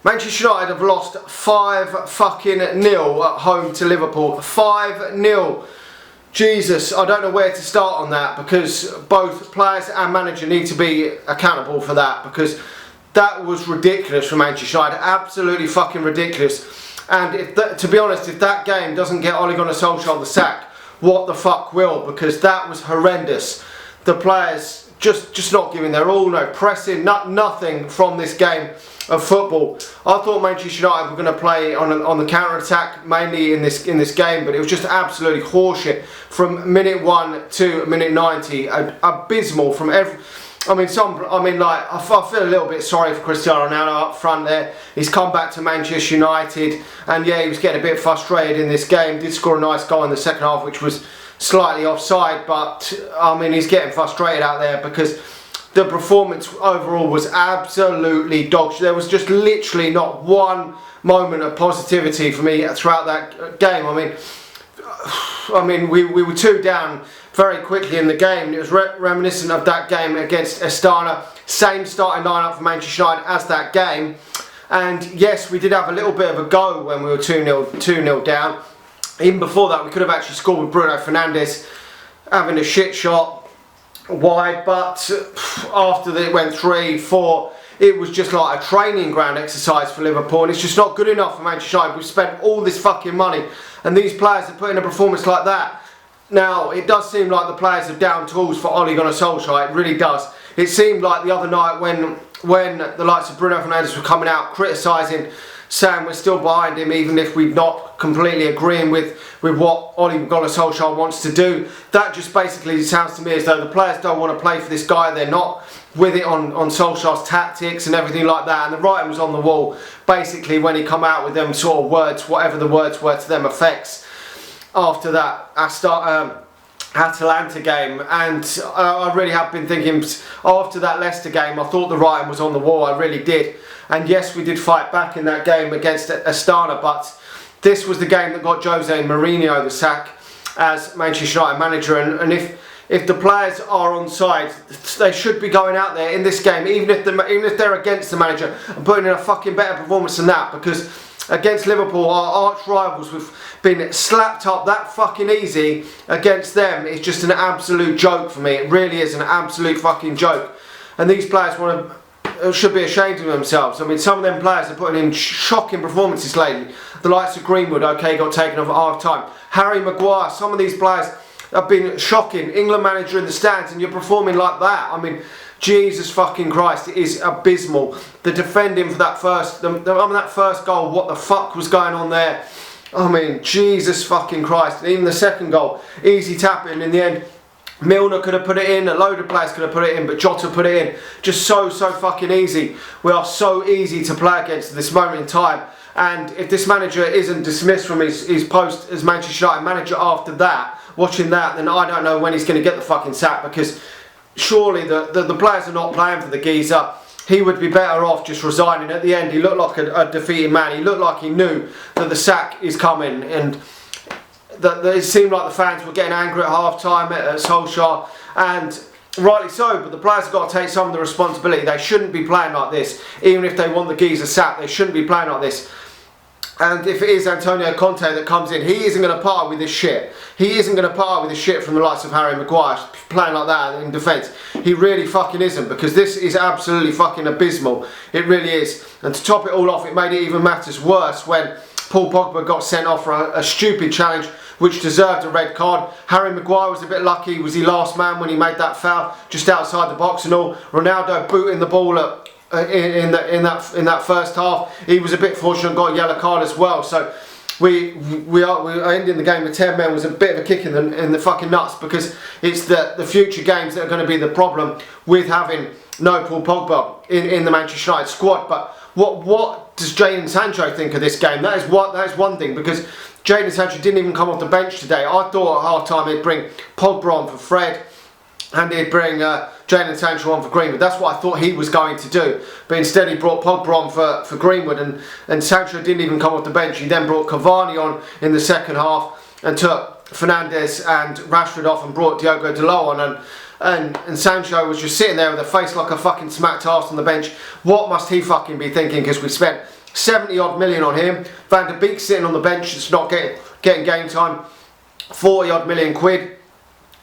Manchester United have lost 5-0 at home to Liverpool. 5-0. Jesus, I don't know where to start on that, because both players and manager need to be accountable for that, because that was ridiculous from Manchester United. Absolutely fucking ridiculous. And to be honest, if that game doesn't get Ole Gunnar Solskjaer the sack, what the fuck will? Because that was horrendous. The players just not giving their all, no pressing, nothing from this game of football. I thought Manchester United were going to play on the counter attack mainly in this game, but it was just absolutely horseshit from minute 1 to minute 90. Abysmal from every. I feel a little bit sorry for Cristiano Ronaldo up front there. He's come back to Manchester United, and yeah, he was getting a bit frustrated in this game. Did score a nice goal in the second half, which was slightly offside, but he's getting frustrated out there because the performance overall was absolutely dog shit. There was just literally not one moment of positivity for me throughout that game. We were 2 down very quickly in the game. It was reminiscent of that game against Astana. Same starting lineup for Manchester United as that game. And yes, we did have a little bit of a go when we were 2-0 down. Even before that, we could have actually scored with Bruno Fernandes having a shit shot wide, but after it went 3-4, it was just like a training ground exercise for Liverpool, and it's just not good enough for Manchester United. We've spent all this fucking money, and these players are putting a performance like that. Now, it does seem like the players have down tools for Ole Gunnar Solskjaer. It really does. It seemed like the other night when the likes of Bruno Fernandes were coming out criticising, saying we're still behind him even if we're not completely agreeing with what Ole Gunnar Solskjaer wants to do. That just basically sounds to me as though the players don't want to play for this guy. They're not with it on Solskjaer's tactics and everything like that. And the writing was on the wall basically when he come out with them sort of words, whatever the words were to them effects after that Atalanta game. And I really have been thinking after that Leicester game, I thought the writing was on the wall. I really did. And yes, we did fight back in that game against Astana, but this was the game that got Jose Mourinho the sack as Manchester United manager. And if the players are on side, they should be going out there in this game, even if they're against the manager, and putting in a fucking better performance than that. Because against Liverpool, our arch rivals, we've been slapped up that fucking easy against them. It's just an absolute joke for me. It really is an absolute fucking joke. And these players should be ashamed of themselves. Some of them players are putting in shocking performances lately. The likes of Greenwood, okay, got taken off at half time. Harry Maguire, some of these players have been shocking. England manager in the stands, and you're performing like that. Jesus fucking Christ, it is abysmal. The defending for that first goal, what the fuck was going on there? Jesus fucking Christ. And even the second goal, easy tapping in the end. Milner could have put it in, a load of players could have put it in, but Jota put it in. Just so fucking easy. We are so easy to play against at this moment in time. And if this manager isn't dismissed from his post as Manchester United manager after that, watching that, then I don't know when he's going to get the fucking sack, because surely the players are not playing for the geezer. He would be better off just resigning. At the end, he looked like a defeated man. He looked like he knew that the sack is coming, and that it seemed like the fans were getting angry at half time at Solskjaer, and rightly so, but the players have got to take some of the responsibility. They shouldn't be playing like this. Even if they want the geezer sacked, they shouldn't be playing like this. And if it is Antonio Conte that comes in, he isn't going to part with this shit. He isn't going to part with this shit from the likes of Harry Maguire playing like that in defence. He really fucking isn't, because this is absolutely fucking abysmal. It really is. And to top it all off, it made it even matters worse when Paul Pogba got sent off for a stupid challenge which deserved a red card. Harry Maguire was a bit lucky. Was he last man when he made that foul just outside the box and all? Ronaldo booting the ball in that first half. He was a bit fortunate, got a yellow card as well. So we are ending the game with 10 men was a bit of a kick in the fucking nuts, because it's the future games that are going to be the problem with having no Paul Pogba in the Manchester United squad. But what does Jadon Sancho think of this game? That is one thing, because Jadon Sancho didn't even come off the bench today. I thought at half time he'd bring Pogba on for Fred, and he'd bring Jadon Sancho on for Greenwood. That's what I thought he was going to do. But instead he brought Pogba on for Greenwood, and Sancho didn't even come off the bench. He then brought Cavani on in the second half and took Fernandes and Rashford off and brought Diogo Dalot on. And Sancho was just sitting there with a face like a fucking smacked arse on the bench. What must he fucking be thinking? Because we spent 70 odd million on him. Van der Beek sitting on the bench that's not getting game time. 40 odd million quid.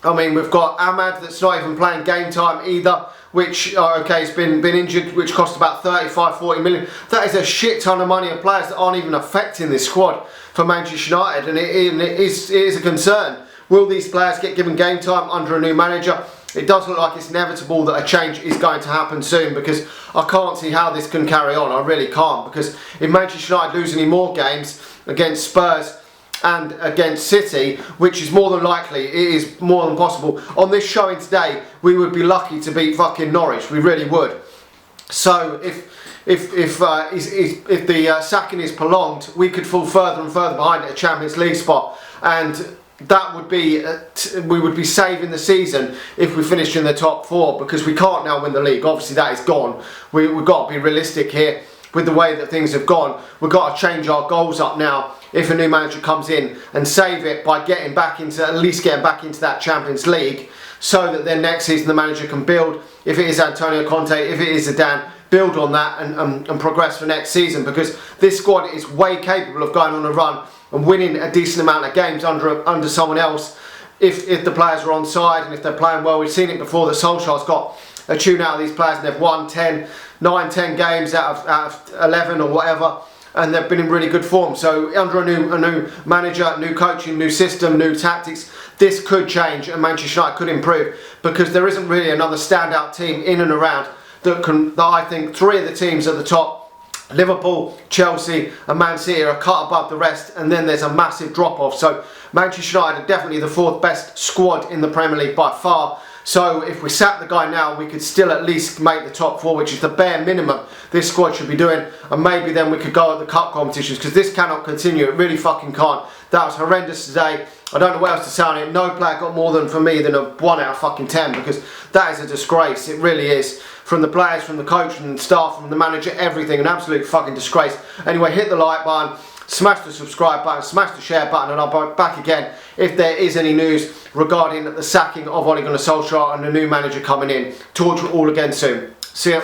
I mean, we've got Ahmad that's not even playing game time either, which, okay, has been injured, which cost about 35-40 million. That is a shit ton of money of players that aren't even affecting this squad for Manchester United, and it is a concern. Will these players get given game time under a new manager? It does look like it's inevitable that a change is going to happen soon, because I can't see how this can carry on. I really can't, because if Manchester United lose any more games against Spurs and against City, which is more than likely, it is more than possible. On this showing today, we would be lucky to beat fucking Norwich. We really would. So if the sacking is prolonged, we could fall further and further behind at a Champions League spot, and that would be we would be saving the season if we finished in the top 4, because we can't now win the league. Obviously, that is gone. We've got to be realistic here with the way that things have gone. We've got to change our goals up now if a new manager comes in, and save it by at least getting back into that Champions League, so that then next season the manager can build. If it is Antonio Conte, if it is Zidane, build on that and progress for next season, because this squad is way capable of going on a run and winning a decent amount of games under someone else if the players are on side and if they're playing well. We've seen it before that Solskjaer's got a tune out of these players, and they've won 9-10 games out of 11 or whatever, and they've been in really good form. So under a new manager, new coaching, new system, new tactics, this could change and Manchester United could improve, because there isn't really another standout team in and around that I think 3 of the teams at the top, Liverpool, Chelsea and Man City, are cut above the rest, and then there's a massive drop off. So Manchester United are definitely the 4th best squad in the Premier League by far. So if we sack the guy now, we could still at least make the top 4, which is the bare minimum this squad should be doing, and maybe then we could go at the cup competitions, because this cannot continue. It really fucking can't. That was horrendous today. I don't know what else to say on it. No player got more than, for me, than a 1 out of fucking 10, because that is a disgrace. It really is. From the players, from the coach, from the staff, from the manager, everything, an absolute fucking disgrace. Anyway, hit the like button, smash the subscribe button, smash the share button, and I'll be back again if there is any news regarding the sacking of Ole Gunnar Solskjaer and the new manager coming in. Talk to you all again soon. See ya.